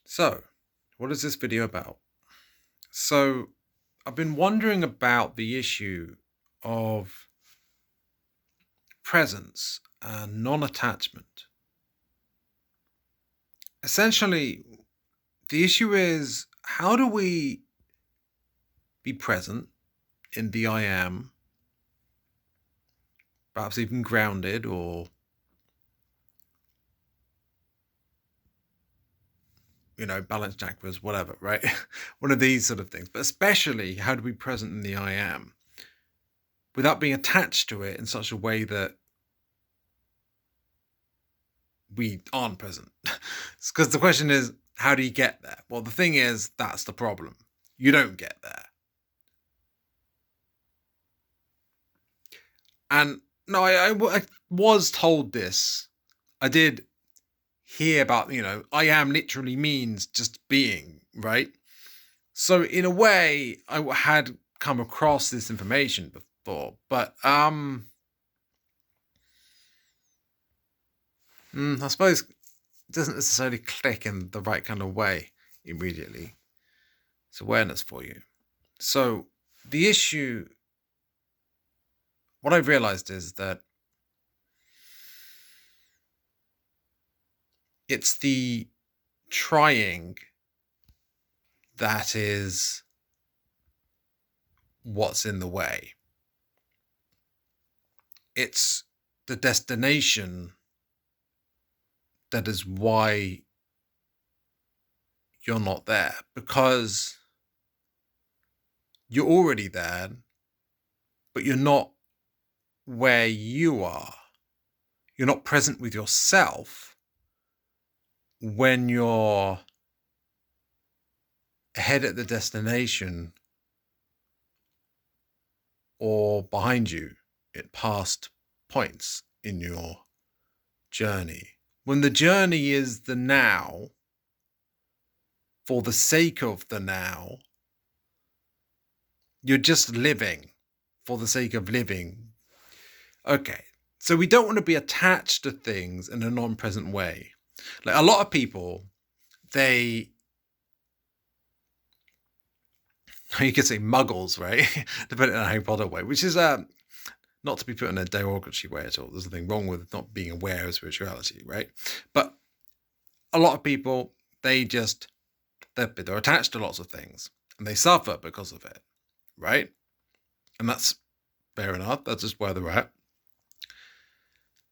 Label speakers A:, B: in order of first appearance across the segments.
A: So, what is this video about? So, I've been wondering about the issue of presence and non attachment. Essentially, the issue is how do we be present in the I am, perhaps even grounded or, balanced chakras, whatever, right? One of these sort of things. But especially, how do we be present in the I am without being attached to it in such a way that we aren't present? Because the question is, how do you get there? Well, the thing is, that's the problem. You don't get there. And no, I was told this. I did hear about, I am literally means just being, right? So in a way, I had come across this information before, but I suppose it doesn't necessarily click in the right kind of way immediately. It's awareness for you. So the issue, what I've realized is that it's the trying that is what's in the way. It's the destination that is why you're not there, because you're already there, but you're not where you are. You're not present with yourself when you're ahead at the destination or behind you at past points in your journey. When the journey is the now, for the sake of the now, you're just living for the sake of living. Okay, so we don't want to be attached to things in a non-present way. Like a lot of people, you could say muggles, right? Depending on Harry Potter way, which is not to be put in a derogatory way at all. There's nothing wrong with not being aware of spirituality, right? But a lot of people, they're attached to lots of things and they suffer because of it, right? And that's fair enough. That's just where they're at.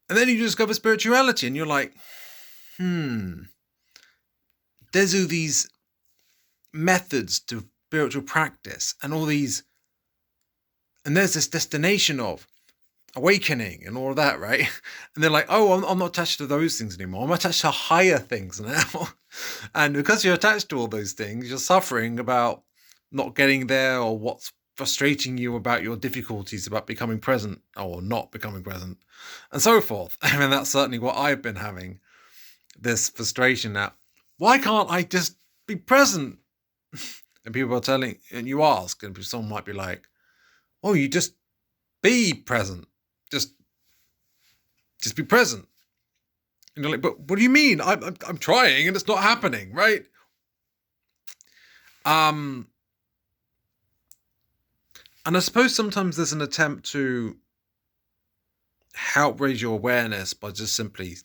A: And then you discover spirituality and you're like, there's all these methods to spiritual practice and there's this destination of awakening and all of that, right? And they're like, oh, I'm not attached to those things anymore. I'm attached to higher things now. And because you're attached to all those things, you're suffering about not getting there, or what's frustrating you about your difficulties about becoming present or not becoming present, and so forth. I mean, that's certainly what I've been having, this frustration at, why can't I just be present? And people are and you ask, and someone might be like, oh, you just be present. Just be present. And you're like, but what do you mean? I'm trying and it's not happening, right? And I suppose sometimes there's an attempt to help raise your awareness by just simply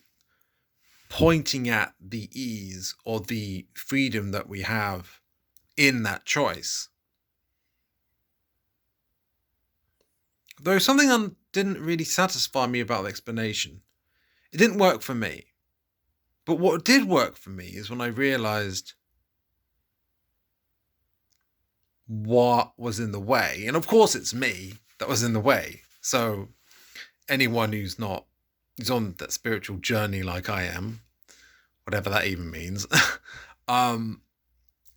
A: pointing at the ease or the freedom that we have in that choice. Though something didn't really satisfy me about the explanation. It didn't work for me. But what did work for me is when I realized what was in the way. And of course it's me that was in the way. So anyone who's on that spiritual journey like I am, whatever that even means,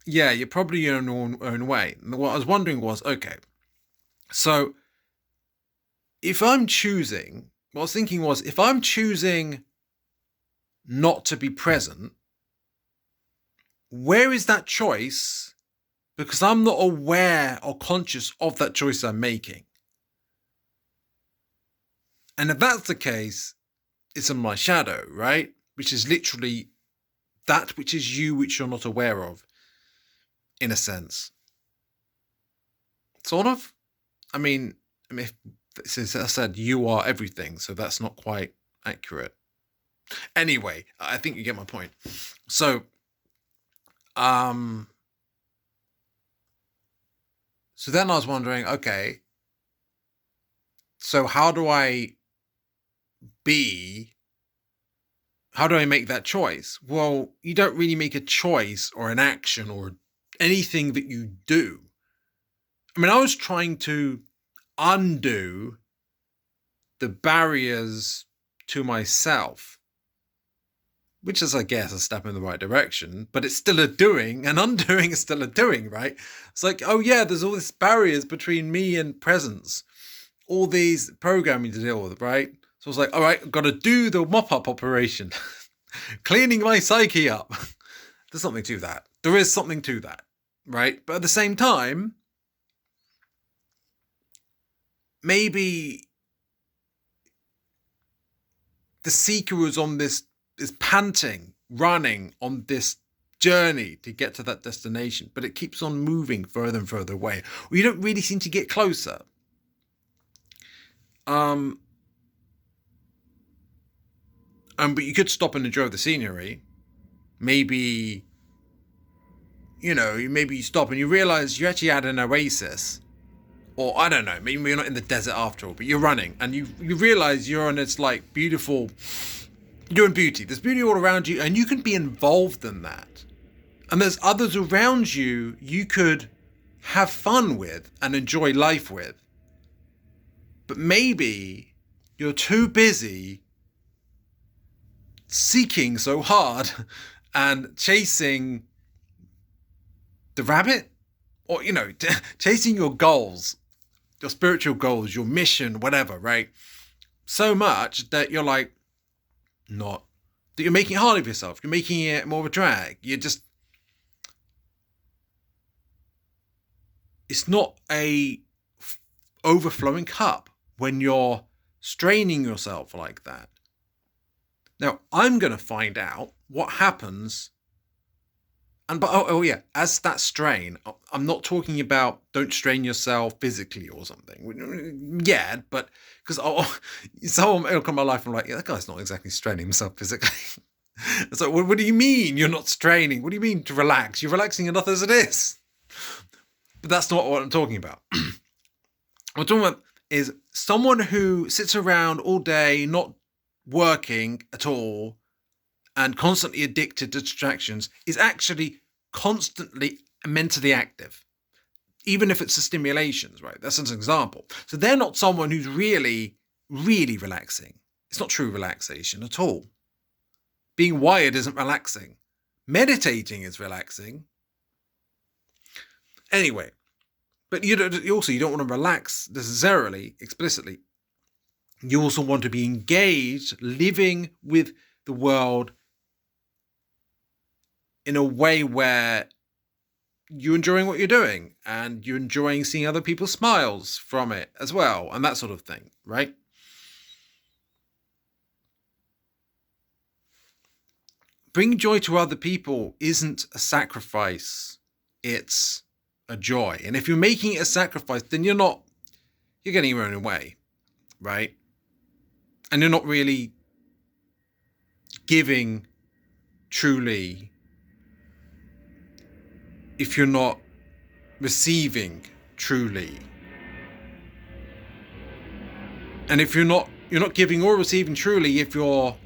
A: you're probably in your own way. And what I was wondering was, okay, so if I'm choosing not to be present, where is that choice? Because I'm not aware or conscious of that choice I'm making. And if that's the case, it's in my shadow, right? Which is literally that which is you, which you're not aware of, in a sense. Sort of. I mean, if, since I said you are everything, so that's not quite accurate. Anyway, I think you get my point. So, so then I was wondering, okay, so how do I make that choice? Well, you don't really make a choice or an action or anything that you do. I mean, I was trying to undo the barriers to myself, which is, I guess, a step in the right direction, but it's still a doing, and undoing is still a doing, right? It's like, oh yeah, there's all these barriers between me and presence, all these programming to deal with, right? So I was like, all right, I've got to do the mop-up operation, cleaning my psyche up. There's something to that. There is something to that, right? But at the same time, maybe the seeker is panting, running on this journey to get to that destination, but it keeps on moving further and further away. Or you don't really seem to get closer. But you could stop and enjoy the scenery. Maybe, maybe you stop and you realize you actually had an oasis. Or, I don't know, maybe you're not in the desert after all, but you're running and you realize you're in this like beautiful, you're in beauty. There's beauty all around you and you can be involved in that. And there's others around you could have fun with and enjoy life with. But maybe you're too busy seeking so hard and chasing the rabbit, or, chasing your goals, your spiritual goals, your mission, whatever, right? So much that you're like, that you're making it harder for yourself. You're making it more of a drag. It's not a overflowing cup when you're straining yourself like that. Now, I'm going to find out what happens. As that strain, I'm not talking about don't strain yourself physically or something. Yeah, but because someone will come in my life and I'm like, yeah, that guy's not exactly straining himself physically. It's like, what do you mean you're not straining? What do you mean to relax? You're relaxing enough as it is. But that's not what I'm talking about. What I'm talking about is someone who sits around all day, not working at all, and constantly addicted to distractions, is actually constantly mentally active, even if it's the stimulations, right? That's an example. So they're not someone who's really, really relaxing. It's not true relaxation at all. Being wired isn't relaxing. Meditating is relaxing. Anyway, but you don't want to relax necessarily, explicitly. You also want to be engaged, living with the world in a way where you're enjoying what you're doing and you're enjoying seeing other people's smiles from it as well, and that sort of thing, right? Bringing joy to other people isn't a sacrifice, it's a joy. And if you're making it a sacrifice, then you're getting your own way, right? And you're not really giving truly if you're not receiving truly. And if you're not giving or receiving truly if you're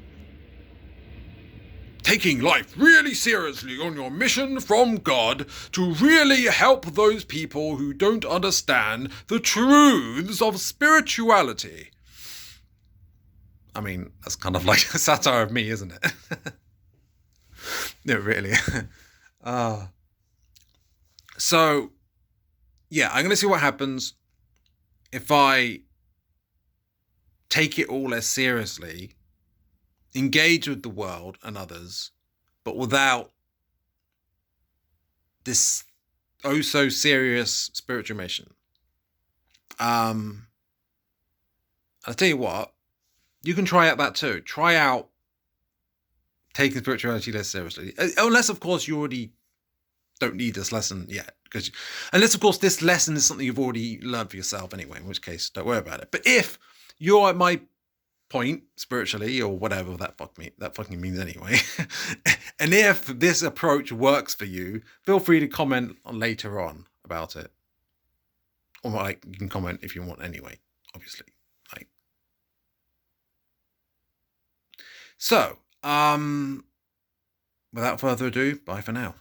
A: taking life really seriously on your mission from God to really help those people who don't understand the truths of spirituality. I mean, that's kind of like a satire of me, isn't it? No, really. So, yeah, I'm going to see what happens if I take it all as seriously, engage with the world and others, but without this oh so serious spiritual mission. I'll tell you what, you can try out that too. Try out taking spirituality less seriously. Unless, of course, you already don't need this lesson yet. Unless, of course, this lesson is something you've already learned for yourself anyway, in which case, don't worry about it. But if you're at my point spiritually, or whatever that fucking means anyway, and if this approach works for you, feel free to comment later on about it. Or like, you can comment if you want anyway, obviously. Like, so, without further ado, bye for now.